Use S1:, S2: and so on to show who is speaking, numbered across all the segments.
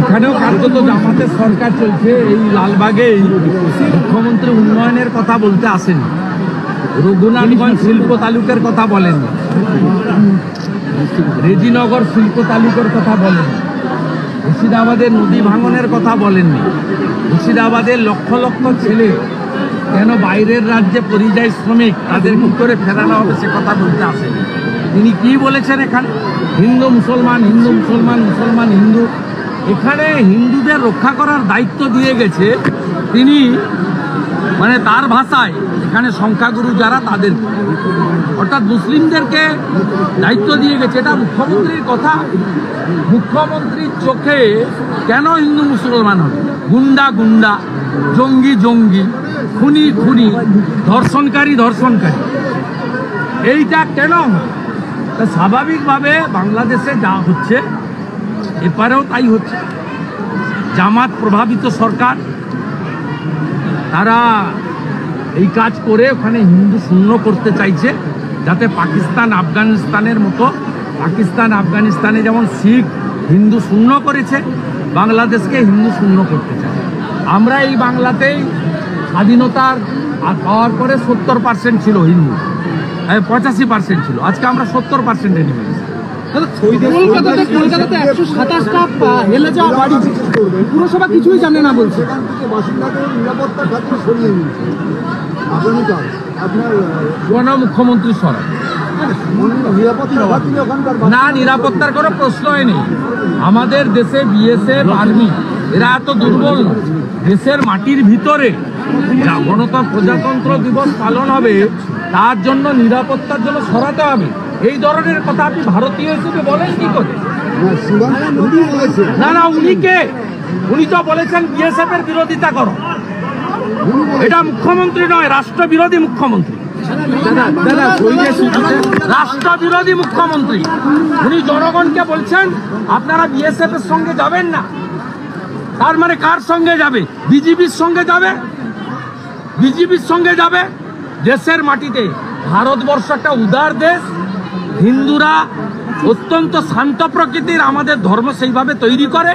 S1: এখানেও কার্যত জামাতের সরকার চলছে। এই লালবাগে মুখ্যমন্ত্রী উন্নয়নের কথা বলতে আসেন, রঘুনাথগঞ্জ শিল্প তালুকের কথা বলেন, রেজিনগর শিল্প তালুকের কথা বলেন, মুর্শিদাবাদের নদী ভাঙনের কথা বলেননি, মুর্শিদাবাদের লক্ষ লক্ষ ছেলে কেন বাইরের রাজ্যে পরিযায়ী শ্রমিক তাদের কি করে ফেরানো হবে সে কথা বলতে আসেন। তিনি কি বলেছেন এখানে হিন্দু মুসলমান, হিন্দু মুসলমান, মুসলমান হিন্দু। এখানে হিন্দুদের রক্ষা করার দায়িত্ব দিয়ে গেছে তিনি, মানে তার ভাষায় এখানে সংখ্যাগুরু যারা তাদের, অর্থাৎ মুসলিমদেরকে দায়িত্ব দিয়ে গেছে। এটা মুখ্যমন্ত্রীর কথা। মুখ্যমন্ত্রীর চোখে কেন হিন্দু মুসলমান হবে? গুন্ডা গুন্ডা, জঙ্গি জঙ্গি, খুনি খুনি, ধর্ষণকারী ধর্ষণকারী, এইটা কেন? স্বাভাবিকভাবে বাংলাদেশে যা হচ্ছে এপারেও তাই হচ্ছে। জামাত প্রভাবিত সরকার, তারা এই কাজ করে ওখানে হিন্দু শূন্য করতে চাইছে, যাতে পাকিস্তান আফগানিস্তানের মতো, পাকিস্তান আফগানিস্তানে যেমন শিখ হিন্দু শূন্য করেছে, বাংলাদেশকে হিন্দু শূন্য করতে চায়। আমরা এই বাংলাতেই স্বাধীনতার পাওয়ার পরে 70% ছিল হিন্দু, 85% ছিল, আজকে আমরা 70%-এ নেমে গেছি।
S2: কলকাতাতে 127টা হেলে যাওয়া বাড়ি পুরসভা কিছুই জানে না বলছে।
S1: মুখ্যমন্ত্রী সরাব না, নিরাপত্তার কোনো প্রশ্নই নেই। আমাদের দেশে বিএসএফ আর্মি এরা এত দুর্বল না। দেশের মাটির ভিতরে গণতন্ত্র প্রজাতন্ত্র দিবস পালন হবে, তার জন্য নিরাপত্তার জন্য সরাতে হবে। এই ধরনের কথা আপনি ভারতীয় হিসেবে বলেন কি করে? না না, উনি কে? উনি তো বলেছেন বিএসএফ এর বিরোধিতা করো। এটা মুখ্যমন্ত্রী নয়, রাষ্ট্রবিরোধী মুখ্যমন্ত্রী, রাষ্ট্রবিরোধী মুখ্যমন্ত্রী। উনি জনগণকে বলছেন আপনারা বিএসএফ এর সঙ্গে যাবেন না। তার মানে কার সঙ্গে যাবে? বিজেপির সঙ্গে যাবে, বিজেপির সঙ্গে যাবে। দেশের মাটিতে ভারতবর্ষ একটা উদার দেশ, হিন্দুরা অত্যন্ত শান্ত প্রকৃতির, আমাদের ধর্ম সেইভাবে তৈরি করে।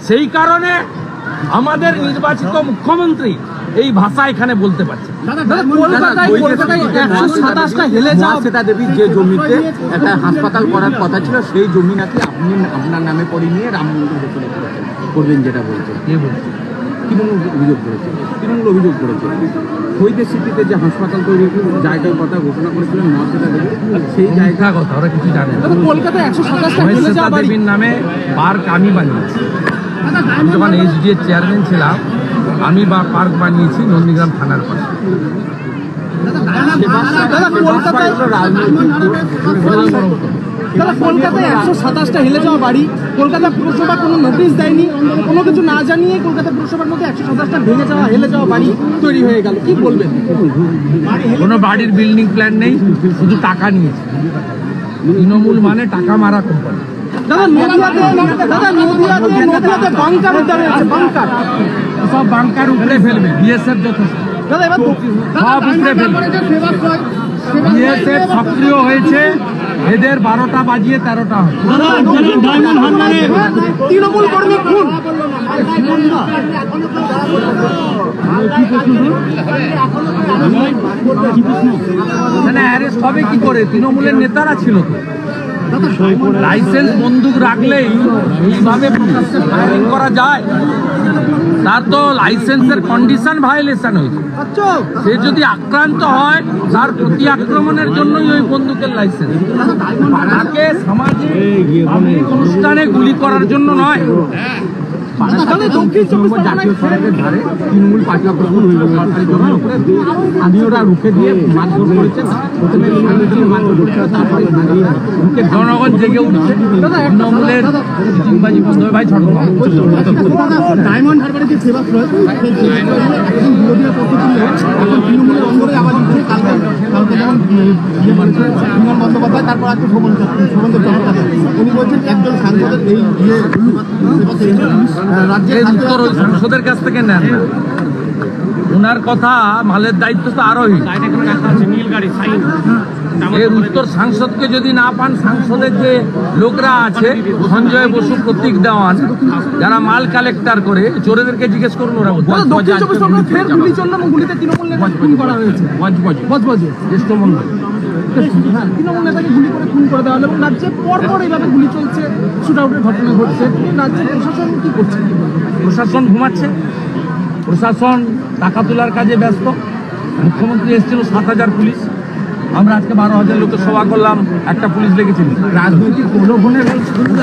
S1: সেই কারণে আমাদের নির্বাচিত মুখ্যমন্ত্রী এই ভাষা এখানে বলতে পারছে।
S3: সেটা দেবী যে জমিতে একটা হাসপাতাল করার কথা ছিল, সেই জমি নাকি আপনি আপনার নামে করে নিয়ে রাম মন্দির করবেন, যেটা বলছে।
S1: কে বলছে?
S3: তৃণমূল অভিযোগ করেছে, তৃণমূল অভিযোগ করেছে হইতে সিটিতে যে হাসপাতাল তৈরির জায়গার কথা ঘোষণা করেছিলেন মহাশ্বেতা দেবী, সেই জায়গা
S1: কথা ওরা কিছু জানে না।
S2: কলকাতায় 127টা
S1: মহাশ্বেতা দেবীর নামে পার্ক আমি বানিয়েছি। আমি যখন এইচডি এর চেয়ারম্যান ছিলাম, আমি পার্ক বানিয়েছি নন্দীগ্রাম থানার পাশে।
S2: কলকাতায় 127টা হেলে যাওয়া বাড়ি, কলকাতা পুরসভা কোনো নোটিশ দেয়নি, কোনো কিছু না জানিয়ে কলকাতা পুরসভার মধ্যে 127টা ভেঙে যাওয়া হেলে যাওয়া বাড়ি তৈরি হয়ে গেল। কি বলবেন?
S1: কোনো বাড়ির বিল্ডিং প্ল্যান নেই, শুধু টাকা নিয়েছে। তৃণমূল মানে টাকা মারা কোম্পানি।
S2: নদীয়াতে বাংকার উদ্ধার হয়েছে, বাংকার,
S1: সব বাংকার উপরে ফেলবে বিএসএফ, যথেষ্ট সব উপরে ফেলবে। বিএসএফ সক্রিয় হয়েছে, এদের 12টা বাজিয়ে 13টা হয়।
S2: তৃণমূল কর্মী খুন,
S1: অ্যারেস্ট হবে কি করে? তৃণমূলের নেতারা ছিল তো। লাইসেন্স বন্দুক রাখলেই এইভাবে প্রকাশ্যে ফায়ারিং করা যায়? তার তো লাইসেন্সের কন্ডিশন ভায়োলেশন হয়েছে। সে যদি আক্রান্ত হয়, তার প্রতি আক্রমণের জন্যই ওই বন্দুকের লাইসেন্স। তাকে সামাজিক অনুষ্ঠানে গুলি করার জন্য নয়।
S2: দক্ষিণ চব্বিশ
S3: জাতীয় সড়কের ধারে তৃণমূল পার্টি আক্রমণ হয়ে গেল সরকারি জমির উপরে, স্থানীয়রা রুখে দিয়ে মারধর করেছে। প্রথমে মারধর করছিল, তারপরে
S1: জনগণ জেগে উঠছে। তৃণমূলের চিটিংবাজি বন্ধ হয়। ভাই ছোট
S2: ডায়মন্ড হারবারে যে সেবা তৃণমূলের অঙ্গনে আবার কালকে যেমন বিমান বন্দ্যোপাধ্যায়, তারপর আজকে শোভন চট্টোপাধ্যায়, উনি বলছেন একজন সাংসদের এই
S1: রাজ্যের উত্তর ওই সাংসদের কাছ থেকে নেন না। ওনার কথা মালের দায়িত্ব তো আরোহী এর উত্তর সাংসদকে যদি না পান, সাংসদের যে লোকরা আছে সঞ্জয় বসু, প্রতীক দেওয়ান, যারা মাল কালেক্টর করে, চোরেদেরকে জিজ্ঞেস করুন, ওরা বলবে।
S2: দক্ষিণ চব্বিশ পরগনায় ফের গুলি চলল এবং গুলিতে তৃণমূল নেতা খুন করা হয়েছে। বজবজে
S1: জ্যেষ্ঠ মন্ডল।
S2: হ্যাঁ, তৃণমূল নেতাকে গুলি করে খুন করে দেওয়া হলো এবং রাজ্যে পরপর এইভাবে গুলি চলছে, শুট আউটের ঘটনা ঘটছে। রাজ্যের প্রশাসন কি করছে?
S1: প্রশাসন ঘুমাচ্ছে, প্রশাসন টাকা তোলার কাজে ব্যস্ত। মুখ্যমন্ত্রী এসেছিল 7,000 পুলিশ, আমরা আজকে 12,000 লোকের সভা করলাম, একটা পুলিশ লেগেছিল।
S3: রাজনৈতিক প্রলোভনের